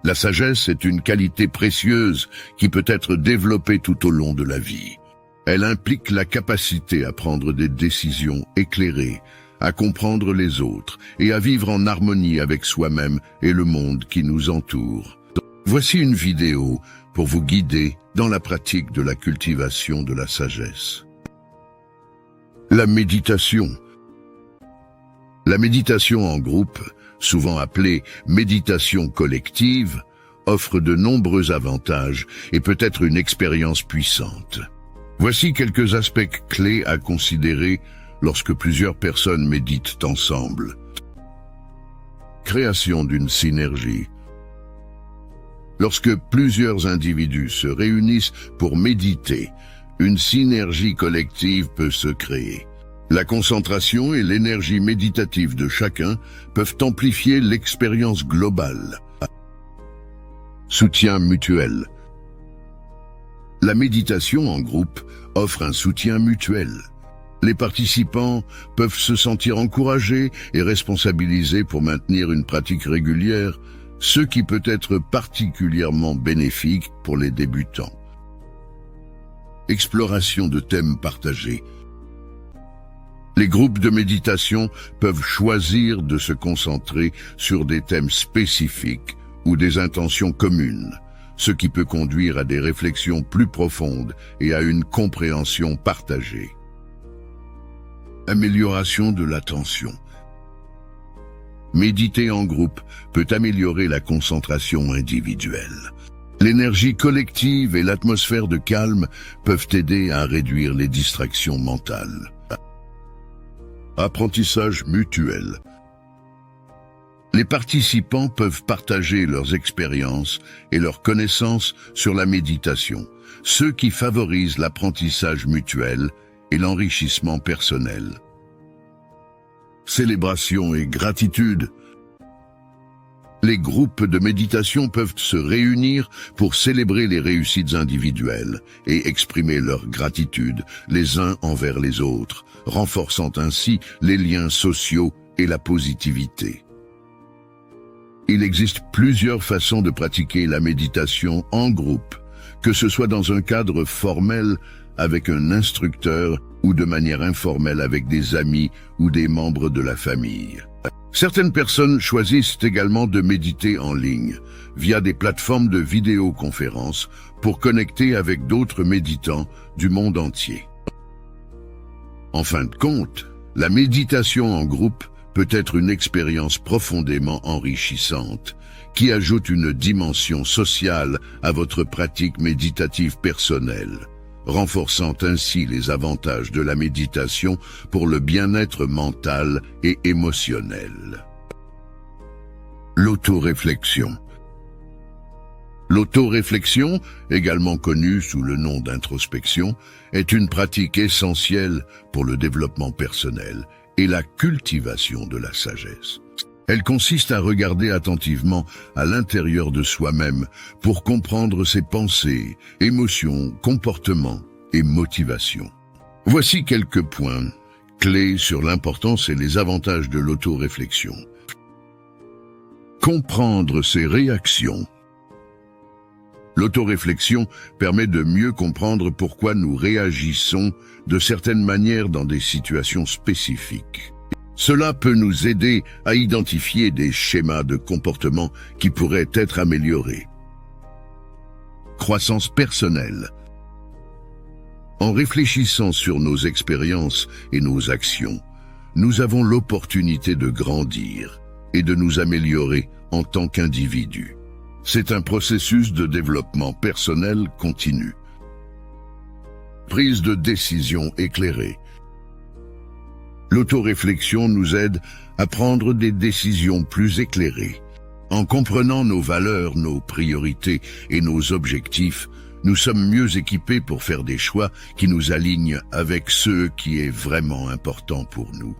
La sagesse est une qualité précieuse qui peut être développée tout au long de la vie. Elle implique la capacité à prendre des décisions éclairées, à comprendre les autres et à vivre en harmonie avec soi-même et le monde qui nous entoure. Voici une vidéo pour vous guider dans la pratique de la cultivation de la sagesse. La méditation. La méditation en groupe, souvent appelée méditation collective, offre de nombreux avantages et peut être une expérience puissante. Voici quelques aspects clés à considérer lorsque plusieurs personnes méditent ensemble. Création d'une synergie. Lorsque plusieurs individus se réunissent pour méditer, une synergie collective peut se créer. La concentration et l'énergie méditative de chacun peuvent amplifier l'expérience globale. Soutien mutuel. La méditation en groupe offre un soutien mutuel. Les participants peuvent se sentir encouragés et responsabilisés pour maintenir une pratique régulière, ce qui peut être particulièrement bénéfique pour les débutants. Exploration de thèmes partagés. Les groupes de méditation peuvent choisir de se concentrer sur des thèmes spécifiques ou des intentions communes, ce qui peut conduire à des réflexions plus profondes et à une compréhension partagée. Amélioration de l'attention. Méditer en groupe peut améliorer la concentration individuelle. L'énergie collective et l'atmosphère de calme peuvent aider à réduire les distractions mentales. Apprentissage mutuel. Les participants peuvent partager leurs expériences et leurs connaissances sur la méditation, ce qui favorise l'apprentissage mutuel et l'enrichissement personnel. Célébration et gratitude. Les groupes de méditation peuvent se réunir pour célébrer les réussites individuelles et exprimer leur gratitude les uns envers les autres, renforçant ainsi les liens sociaux et la positivité. Il existe plusieurs façons de pratiquer la méditation en groupe, que ce soit dans un cadre formel avec un instructeur ou de manière informelle avec des amis ou des membres de la famille. Certaines personnes choisissent également de méditer en ligne, via des plateformes de vidéoconférence pour connecter avec d'autres méditants du monde entier. En fin de compte, la méditation en groupe peut être une expérience profondément enrichissante, qui ajoute une dimension sociale à votre pratique méditative personnelle, renforçant ainsi les avantages de la méditation pour le bien-être mental et émotionnel. L'autoréflexion. L'autoréflexion, également connue sous le nom d'introspection, est une pratique essentielle pour le développement personnel et la cultivation de la sagesse. Elle consiste à regarder attentivement à l'intérieur de soi-même pour comprendre ses pensées, émotions, comportements et motivations. Voici quelques points clés sur l'importance et les avantages de l'autoréflexion. Comprendre ses réactions. L'autoréflexion permet de mieux comprendre pourquoi nous réagissons de certaines manières dans des situations spécifiques. Cela peut nous aider à identifier des schémas de comportement qui pourraient être améliorés. Croissance personnelle. En réfléchissant sur nos expériences et nos actions, nous avons l'opportunité de grandir et de nous améliorer en tant qu'individus. C'est un processus de développement personnel continu. Prise de décision éclairée. L'autoréflexion nous aide à prendre des décisions plus éclairées. En comprenant nos valeurs, nos priorités et nos objectifs, nous sommes mieux équipés pour faire des choix qui nous alignent avec ce qui est vraiment important pour nous.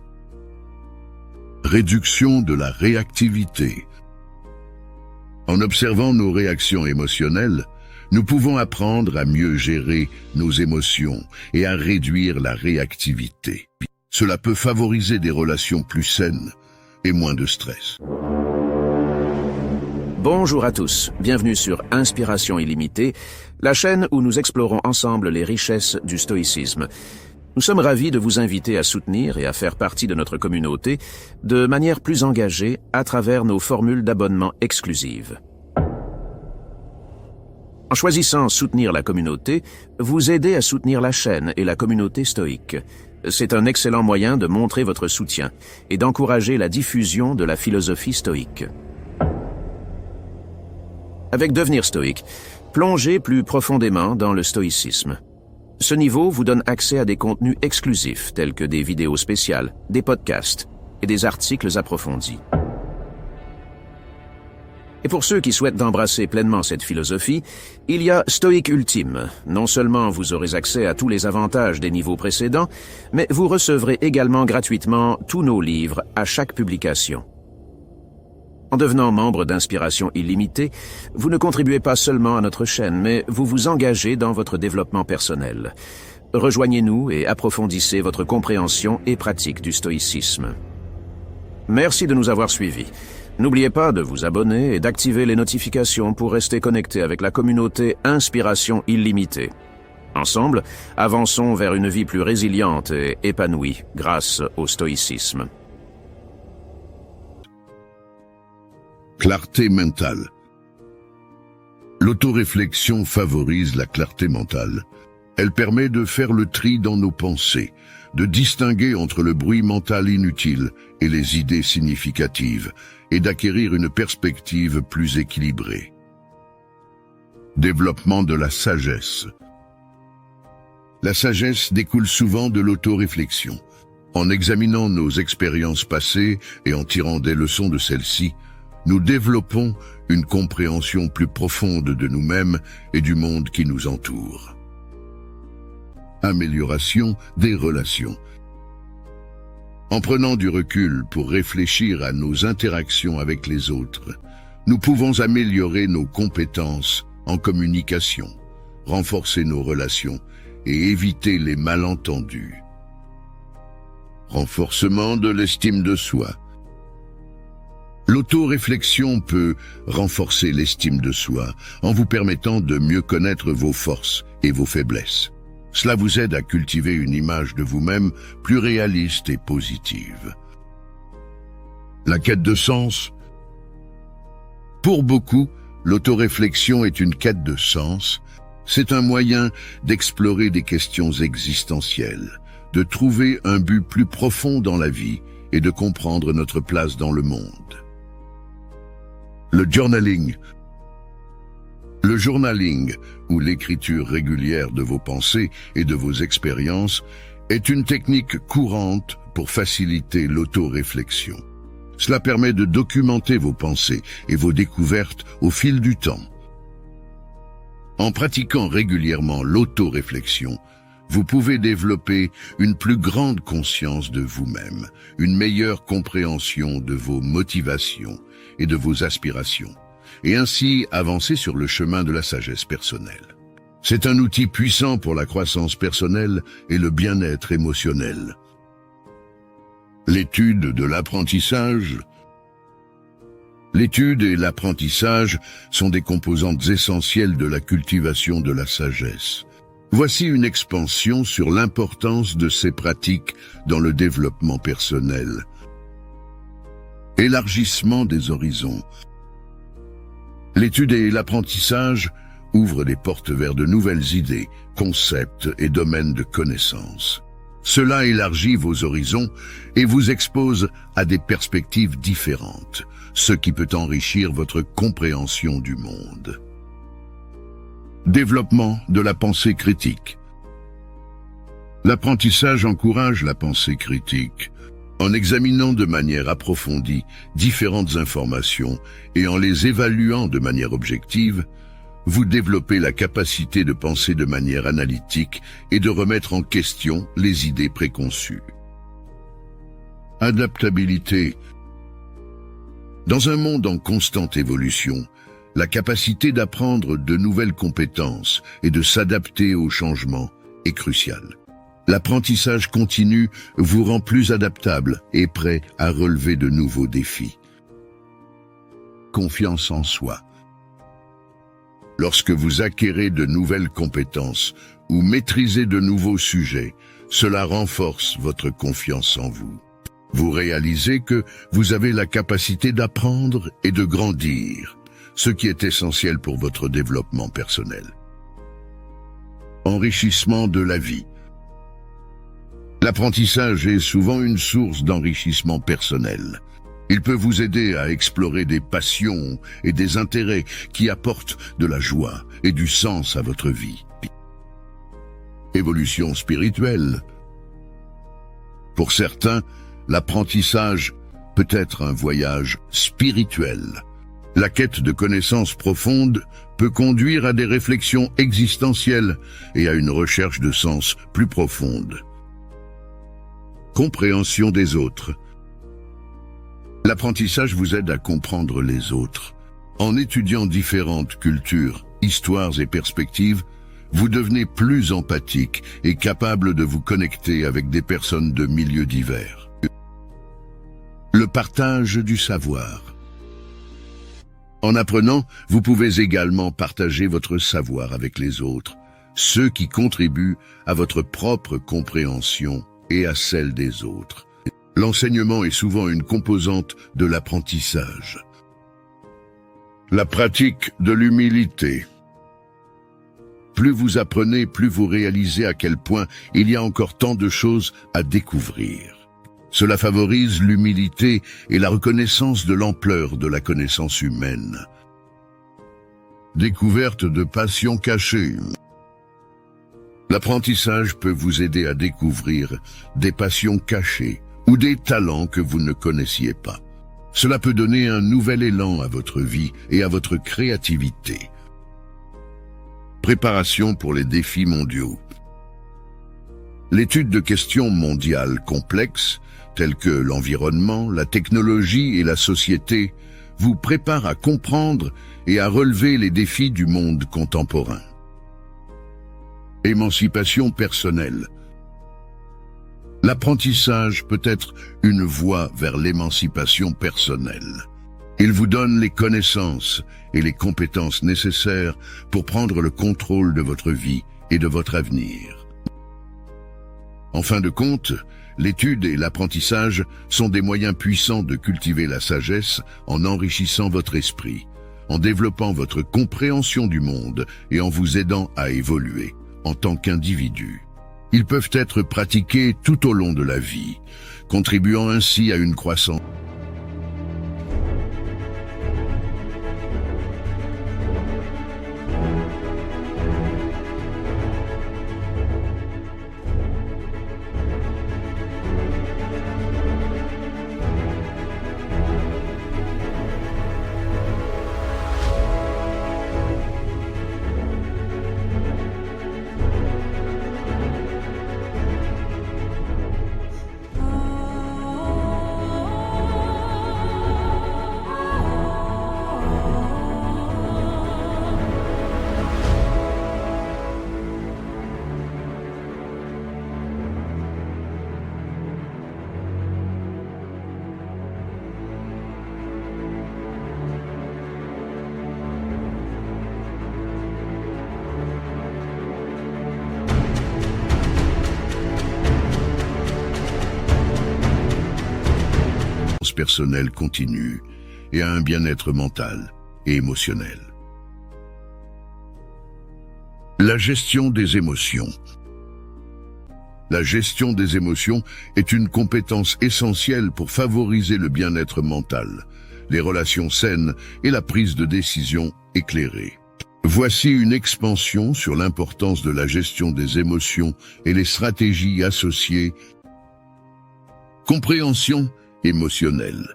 Réduction de la réactivité. En observant nos réactions émotionnelles, nous pouvons apprendre à mieux gérer nos émotions et à réduire la réactivité. Cela peut favoriser des relations plus saines et moins de stress. Bonjour à tous, bienvenue sur Inspiration illimitée, la chaîne où nous explorons ensemble les richesses du stoïcisme. Nous sommes ravis de vous inviter à soutenir et à faire partie de notre communauté de manière plus engagée à travers nos formules d'abonnement exclusives. En choisissant soutenir la communauté, vous aidez à soutenir la chaîne et la communauté stoïque. C'est un excellent moyen de montrer votre soutien et d'encourager la diffusion de la philosophie stoïque. Avec Devenir stoïque, plongez plus profondément dans le stoïcisme. Ce niveau vous donne accès à des contenus exclusifs tels que des vidéos spéciales, des podcasts et des articles approfondis. Et pour ceux qui souhaitent d'embrasser pleinement cette philosophie, il y a Stoïque Ultime. Non seulement vous aurez accès à tous les avantages des niveaux précédents, mais vous recevrez également gratuitement tous nos livres à chaque publication. En devenant membre d'Inspiration illimitée, vous ne contribuez pas seulement à notre chaîne, mais vous vous engagez dans votre développement personnel. Rejoignez-nous et approfondissez votre compréhension et pratique du stoïcisme. Merci de nous avoir suivis. N'oubliez pas de vous abonner et d'activer les notifications pour rester connecté avec la communauté Inspiration illimitée. Ensemble, avançons vers une vie plus résiliente et épanouie grâce au stoïcisme. Clarté mentale. L'autoréflexion favorise la clarté mentale. Elle permet de faire le tri dans nos pensées, de distinguer entre le bruit mental inutile et les idées significatives, et d'acquérir une perspective plus équilibrée. Développement de la sagesse. La sagesse découle souvent de l'autoréflexion. En examinant nos expériences passées et en tirant des leçons de celles-ci, nous développons une compréhension plus profonde de nous-mêmes et du monde qui nous entoure. Amélioration des relations. En prenant du recul pour réfléchir à nos interactions avec les autres, nous pouvons améliorer nos compétences en communication, renforcer nos relations et éviter les malentendus. Renforcement de l'estime de soi. L'autoréflexion peut renforcer l'estime de soi en vous permettant de mieux connaître vos forces et vos faiblesses. Cela vous aide à cultiver une image de vous-même plus réaliste et positive. La quête de sens. Pour beaucoup, l'autoréflexion est une quête de sens. C'est un moyen d'explorer des questions existentielles, de trouver un but plus profond dans la vie et de comprendre notre place dans le monde. Le journaling. Le journaling, ou l'écriture régulière de vos pensées et de vos expériences, est une technique courante pour faciliter l'autoréflexion. Cela permet de documenter vos pensées et vos découvertes au fil du temps. En pratiquant régulièrement l'autoréflexion, vous pouvez développer une plus grande conscience de vous-même, une meilleure compréhension de vos motivations et de vos aspirations, et ainsi avancer sur le chemin de la sagesse personnelle. C'est un outil puissant pour la croissance personnelle et le bien-être émotionnel. L'étude de l'apprentissage. L'étude et l'apprentissage sont des composantes essentielles de la cultivation de la sagesse. Voici une expansion sur l'importance de ces pratiques dans le développement personnel. Élargissement des horizons. L'étude et l'apprentissage ouvrent des portes vers de nouvelles idées, concepts et domaines de connaissances. Cela élargit vos horizons et vous expose à des perspectives différentes, ce qui peut enrichir votre compréhension du monde. Développement de la pensée critique. L'apprentissage encourage la pensée critique. En examinant de manière approfondie différentes informations et en les évaluant de manière objective, vous développez la capacité de penser de manière analytique et de remettre en question les idées préconçues. Adaptabilité. Dans un monde en constante évolution, la capacité d'apprendre de nouvelles compétences et de s'adapter aux changements est cruciale. L'apprentissage continu vous rend plus adaptable et prêt à relever de nouveaux défis. confiance en soi. Lorsque vous acquérez de nouvelles compétences ou maîtrisez de nouveaux sujets, cela renforce votre confiance en vous. Vous réalisez que vous avez la capacité d'apprendre et de grandir, ce qui est essentiel pour votre développement personnel. Enrichissement de la vie. L'apprentissage est souvent une source d'enrichissement personnel. Il peut vous aider à explorer des passions et des intérêts qui apportent de la joie et du sens à votre vie. Évolution spirituelle. Pour certains, l'apprentissage peut être un voyage spirituel. La quête de connaissances profondes peut conduire à des réflexions existentielles et à une recherche de sens plus profonde. Compréhension des autres. L'apprentissage vous aide à comprendre les autres. En étudiant différentes cultures, histoires et perspectives, vous devenez plus empathique et capable de vous connecter avec des personnes de milieux divers. Le partage du savoir. En apprenant, vous pouvez également partager votre savoir avec les autres, ceux qui contribuent à votre propre compréhension et à celle des autres. L'enseignement est souvent une composante de l'apprentissage. La pratique de l'humilité. Plus vous apprenez, plus vous réalisez à quel point il y a encore tant de choses à découvrir. Cela favorise l'humilité et la reconnaissance de l'ampleur de la connaissance humaine. Découverte de passions cachées. L'apprentissage peut vous aider à découvrir des passions cachées ou des talents que vous ne connaissiez pas. Cela peut donner un nouvel élan à votre vie et à votre créativité. Préparation pour les défis mondiaux. L'étude de questions mondiales complexes, telles que l'environnement, la technologie et la société, vous prépare à comprendre et à relever les défis du monde contemporain. Émancipation personnelle. L'apprentissage peut être une voie vers l'émancipation personnelle. Il vous donne les connaissances et les compétences nécessaires pour prendre le contrôle de votre vie et de votre avenir. En fin de compte, l'étude et l'apprentissage sont des moyens puissants de cultiver la sagesse en enrichissant votre esprit, en développant votre compréhension du monde et en vous aidant à évoluer en tant qu'individu. Ils peuvent être pratiqués tout au long de la vie, contribuant ainsi à une croissance. Personnelle continue et à un bien-être mental et émotionnel. La gestion des émotions. La gestion des émotions est une compétence essentielle pour favoriser le bien-être mental, les relations saines et la prise de décision éclairée. Voici une expansion sur l'importance de la gestion des émotions et les stratégies associées. Compréhension émotionnelle.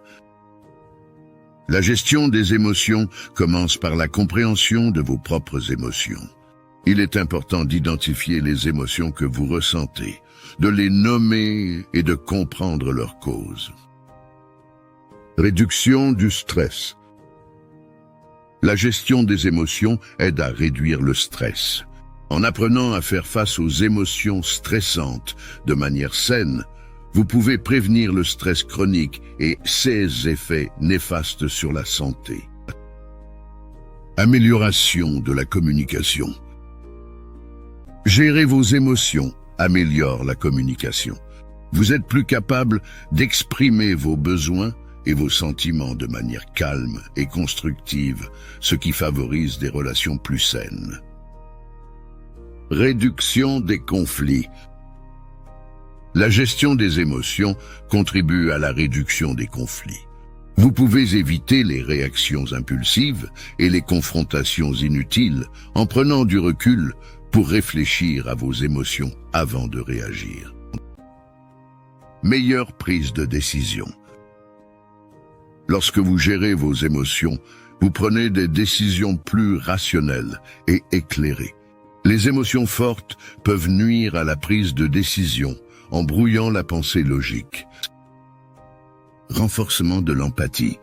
La gestion des émotions commence par la compréhension de vos propres émotions. Il est important d'identifier les émotions que vous ressentez, de les nommer et de comprendre leurs causes. Réduction du stress. La gestion des émotions aide à réduire le stress. En apprenant à faire face aux émotions stressantes de manière saine, vous pouvez prévenir le stress chronique et ses effets néfastes sur la santé. Amélioration de la communication. Gérer vos émotions améliore la communication. Vous êtes plus capable d'exprimer vos besoins et vos sentiments de manière calme et constructive, ce qui favorise des relations plus saines. Réduction des conflits. La gestion des émotions contribue à la réduction des conflits. Vous pouvez éviter les réactions impulsives et les confrontations inutiles en prenant du recul pour réfléchir à vos émotions avant de réagir. Meilleure prise de décision. Lorsque vous gérez vos émotions, vous prenez des décisions plus rationnelles et éclairées. Les émotions fortes peuvent nuire à la prise de décision en brouillant la pensée logique. Renforcement de l'empathie.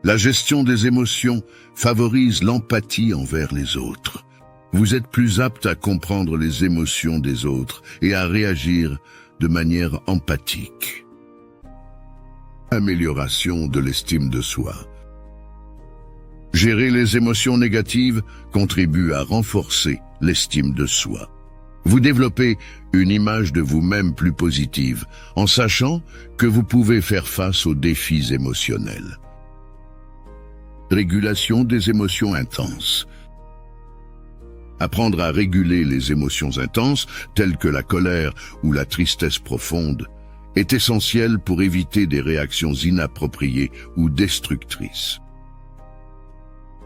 La gestion des émotions favorise l'empathie envers les autres. Vous êtes plus apte à comprendre les émotions des autres et à réagir de manière empathique. Amélioration de l'estime de soi. Gérer les émotions négatives contribue à renforcer l'estime de soi. Vous développez une image de vous-même plus positive, en sachant que vous pouvez faire face aux défis émotionnels. Régulation des émotions intenses. Apprendre à réguler les émotions intenses, telles que la colère ou la tristesse profonde, est essentiel pour éviter des réactions inappropriées ou destructrices.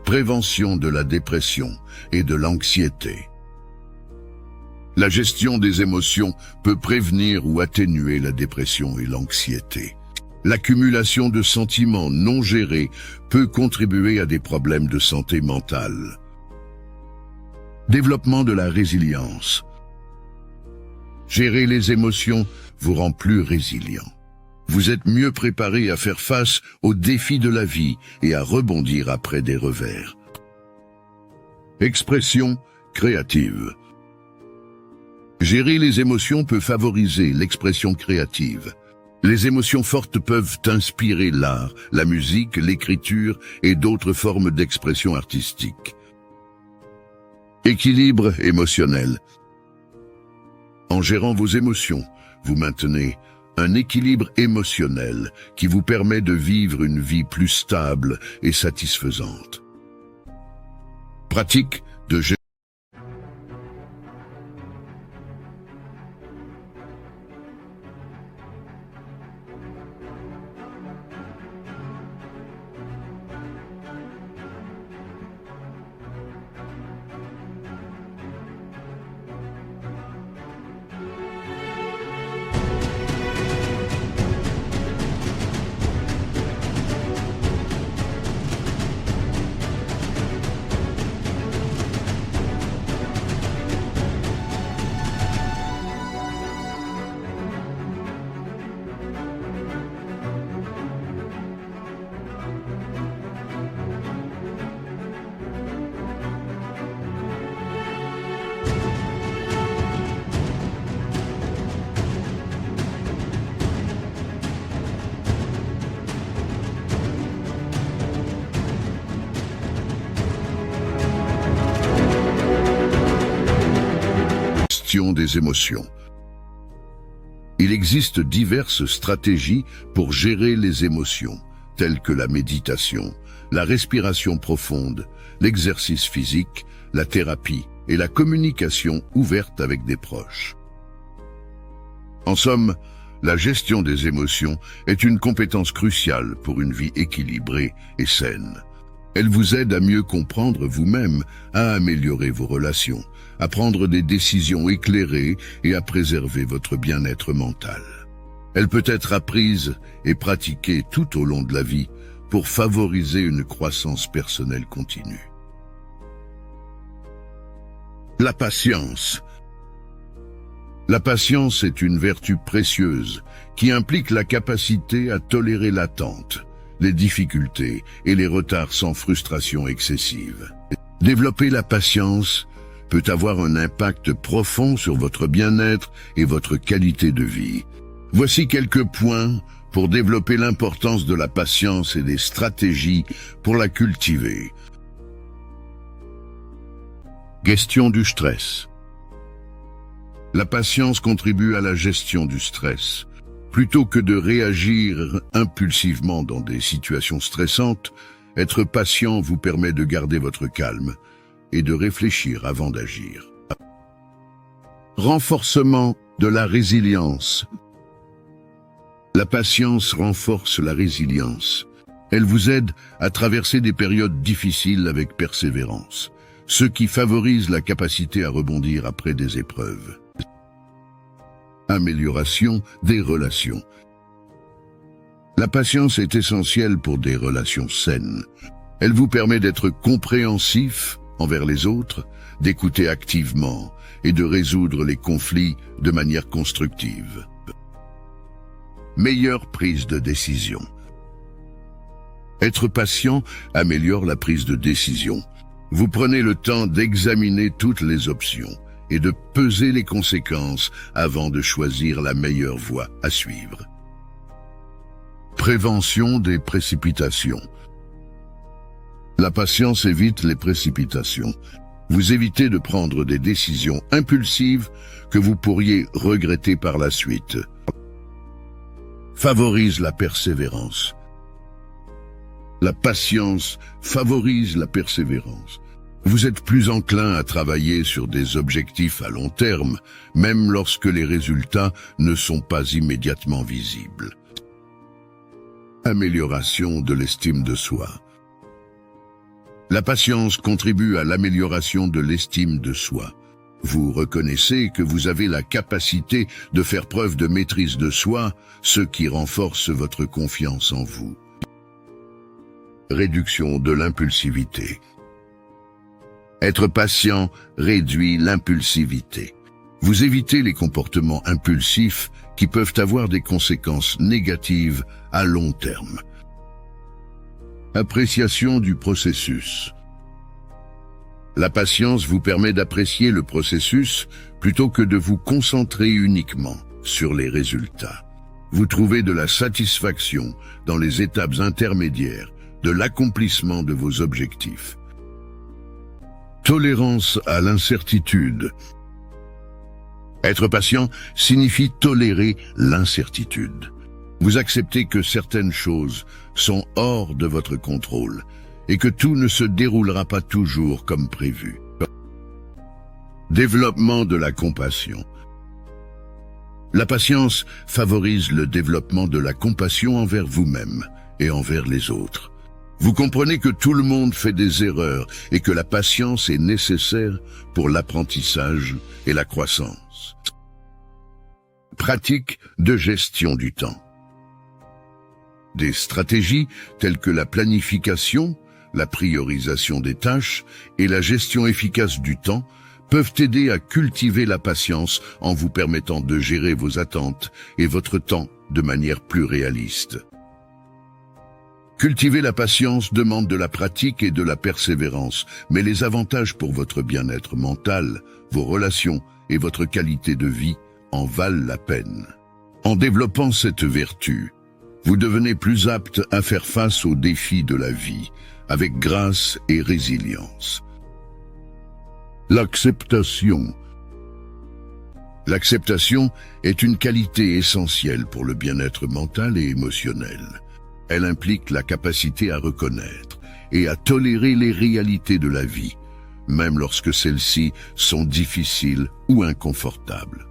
Prévention de la dépression et de l'anxiété. La gestion des émotions peut prévenir ou atténuer la dépression et l'anxiété. L'accumulation de sentiments non gérés peut contribuer à des problèmes de santé mentale. Développement de la résilience. Gérer les émotions vous rend plus résilient. Vous êtes mieux préparé à faire face aux défis de la vie et à rebondir après des revers. Expression créative. Gérer les émotions peut favoriser l'expression créative. Les émotions fortes peuvent inspirer l'art, la musique, l'écriture et d'autres formes d'expression artistique. Équilibre émotionnel. En gérant vos émotions, vous maintenez un équilibre émotionnel qui vous permet de vivre une vie plus stable et satisfaisante. Pratique de gestion. Des émotions. Il existe diverses stratégies pour gérer les émotions, telles que la méditation, la respiration profonde, l'exercice physique, la thérapie et la communication ouverte avec des proches. En somme, la gestion des émotions est une compétence cruciale pour une vie équilibrée et saine. Elle vous aide à mieux comprendre vous-même, à améliorer vos relations, à prendre des décisions éclairées et à préserver votre bien-être mental. Elle peut être apprise et pratiquée tout au long de la vie pour favoriser une croissance personnelle continue. La patience. La patience est une vertu précieuse qui implique la capacité à tolérer l'attente, les difficultés et les retards sans frustration excessive. Développer la patience peut avoir un impact profond sur votre bien-être et votre qualité de vie. Voici quelques points pour développer l'importance de la patience et des stratégies pour la cultiver. Gestion du stress. La patience contribue à la gestion du stress. Plutôt que de réagir impulsivement dans des situations stressantes, être patient vous permet de garder votre calme et de réfléchir avant d'agir. Renforcement de la résilience. La patience renforce la résilience. Elle vous aide à traverser des périodes difficiles avec persévérance, ce qui favorise la capacité à rebondir après des épreuves. Amélioration des relations. La patience est essentielle pour des relations saines. Elle vous permet d'être compréhensif envers les autres, d'écouter activement et de résoudre les conflits de manière constructive. Meilleure prise de décision. Être patient améliore la prise de décision. Vous prenez le temps d'examiner toutes les options et de peser les conséquences avant de choisir la meilleure voie à suivre. Prévention des précipitations. La patience évite les précipitations. Vous évitez de prendre des décisions impulsives que vous pourriez regretter par la suite. Favorise la persévérance. La patience favorise la persévérance. Vous êtes plus enclin à travailler sur des objectifs à long terme, même lorsque les résultats ne sont pas immédiatement visibles. Amélioration de l'estime de soi. La patience contribue à l'amélioration de l'estime de soi. Vous reconnaissez que vous avez la capacité de faire preuve de maîtrise de soi, ce qui renforce votre confiance en vous. Réduction de l'impulsivité. Être patient réduit l'impulsivité. Vous évitez les comportements impulsifs qui peuvent avoir des conséquences négatives à long terme. Appréciation du processus. La patience vous permet d'apprécier le processus plutôt que de vous concentrer uniquement sur les résultats. Vous trouvez de la satisfaction dans les étapes intermédiaires de l'accomplissement de vos objectifs. Tolérance à l'incertitude. Être patient signifie tolérer l'incertitude. Vous acceptez que certaines choses sont hors de votre contrôle et que tout ne se déroulera pas toujours comme prévu. Développement de la compassion. La patience favorise le développement de la compassion envers vous-même et envers les autres. Vous comprenez que tout le monde fait des erreurs et que la patience est nécessaire pour l'apprentissage et la croissance. Pratique de gestion du temps. Des stratégies telles que la planification, la priorisation des tâches et la gestion efficace du temps peuvent aider à cultiver la patience en vous permettant de gérer vos attentes et votre temps de manière plus réaliste. Cultiver la patience demande de la pratique et de la persévérance, mais les avantages pour votre bien-être mental, vos relations et votre qualité de vie en valent la peine. En développant cette vertu, vous devenez plus apte à faire face aux défis de la vie, avec grâce et résilience. L'acceptation. L'acceptation est une qualité essentielle pour le bien-être mental et émotionnel. Elle implique la capacité à reconnaître et à tolérer les réalités de la vie, même lorsque celles-ci sont difficiles ou inconfortables.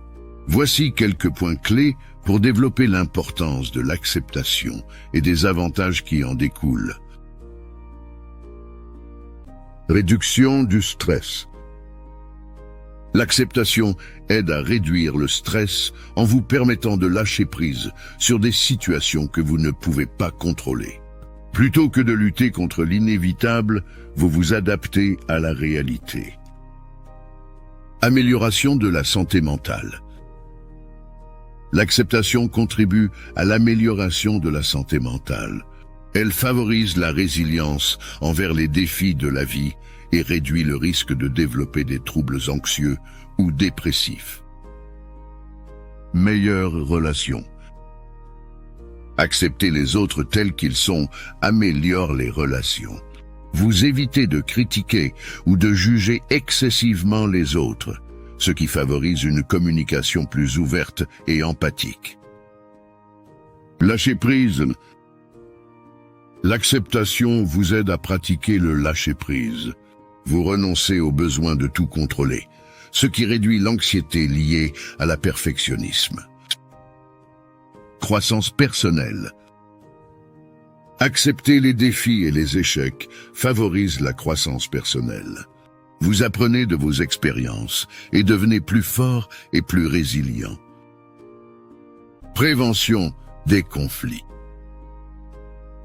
Voici quelques points clés pour développer l'importance de l'acceptation et des avantages qui en découlent. Réduction du stress. L'acceptation aide à réduire le stress en vous permettant de lâcher prise sur des situations que vous ne pouvez pas contrôler. Plutôt que de lutter contre l'inévitable, vous vous adaptez à la réalité. Amélioration de la santé mentale. L'acceptation contribue à l'amélioration de la santé mentale. Elle favorise la résilience envers les défis de la vie et réduit le risque de développer des troubles anxieux ou dépressifs. Meilleure relation. Accepter les autres tels qu'ils sont améliore les relations. Vous évitez de critiquer ou de juger excessivement les autres, ce qui favorise une communication plus ouverte et empathique. Lâcher prise. L'acceptation vous aide à pratiquer le lâcher-prise. Vous renoncez au besoin de tout contrôler, ce qui réduit l'anxiété liée à la perfectionnisme. Croissance personnelle. Accepter les défis et les échecs favorise la croissance personnelle. Vous apprenez de vos expériences et devenez plus fort et plus résilient. Prévention des conflits.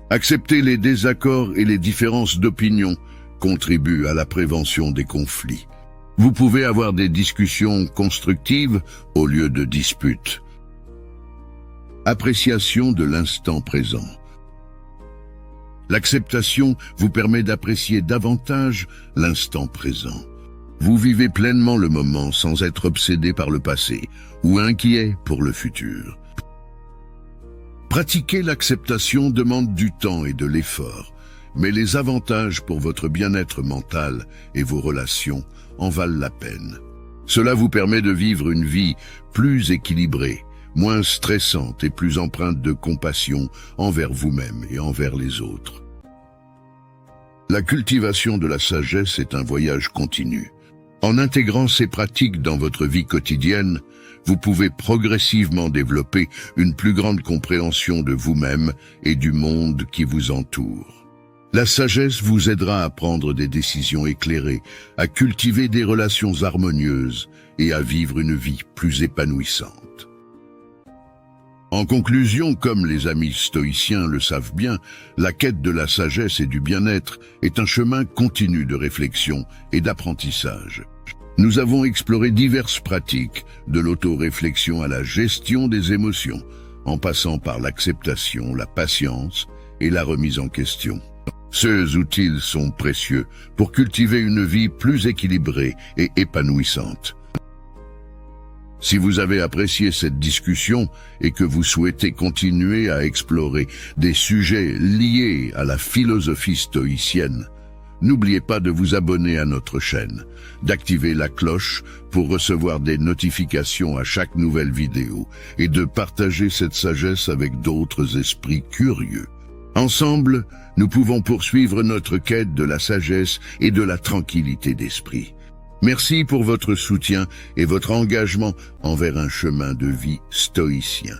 Accepter les désaccords et les différences d'opinion contribue à la prévention des conflits. Vous pouvez avoir des discussions constructives au lieu de disputes. Appréciation de l'instant présent. L'acceptation vous permet d'apprécier davantage l'instant présent. Vous vivez pleinement le moment sans être obsédé par le passé ou inquiet pour le futur. Pratiquer l'acceptation demande du temps et de l'effort, mais les avantages pour votre bien-être mental et vos relations en valent la peine. Cela vous permet de vivre une vie plus équilibrée, moins stressante et plus empreinte de compassion envers vous-même et envers les autres. La cultivation de la sagesse est un voyage continu. En intégrant ces pratiques dans votre vie quotidienne, vous pouvez progressivement développer une plus grande compréhension de vous-même et du monde qui vous entoure. La sagesse vous aidera à prendre des décisions éclairées, à cultiver des relations harmonieuses et à vivre une vie plus épanouissante. En conclusion, comme les amis stoïciens le savent bien, la quête de la sagesse et du bien-être est un chemin continu de réflexion et d'apprentissage. Nous avons exploré diverses pratiques, de l'auto-réflexion à la gestion des émotions, en passant par l'acceptation, la patience et la remise en question. Ces outils sont précieux pour cultiver une vie plus équilibrée et épanouissante. Si vous avez apprécié cette discussion et que vous souhaitez continuer à explorer des sujets liés à la philosophie stoïcienne, n'oubliez pas de vous abonner à notre chaîne, d'activer la cloche pour recevoir des notifications à chaque nouvelle vidéo et de partager cette sagesse avec d'autres esprits curieux. Ensemble, nous pouvons poursuivre notre quête de la sagesse et de la tranquillité d'esprit. Merci pour votre soutien et votre engagement envers un chemin de vie stoïcien.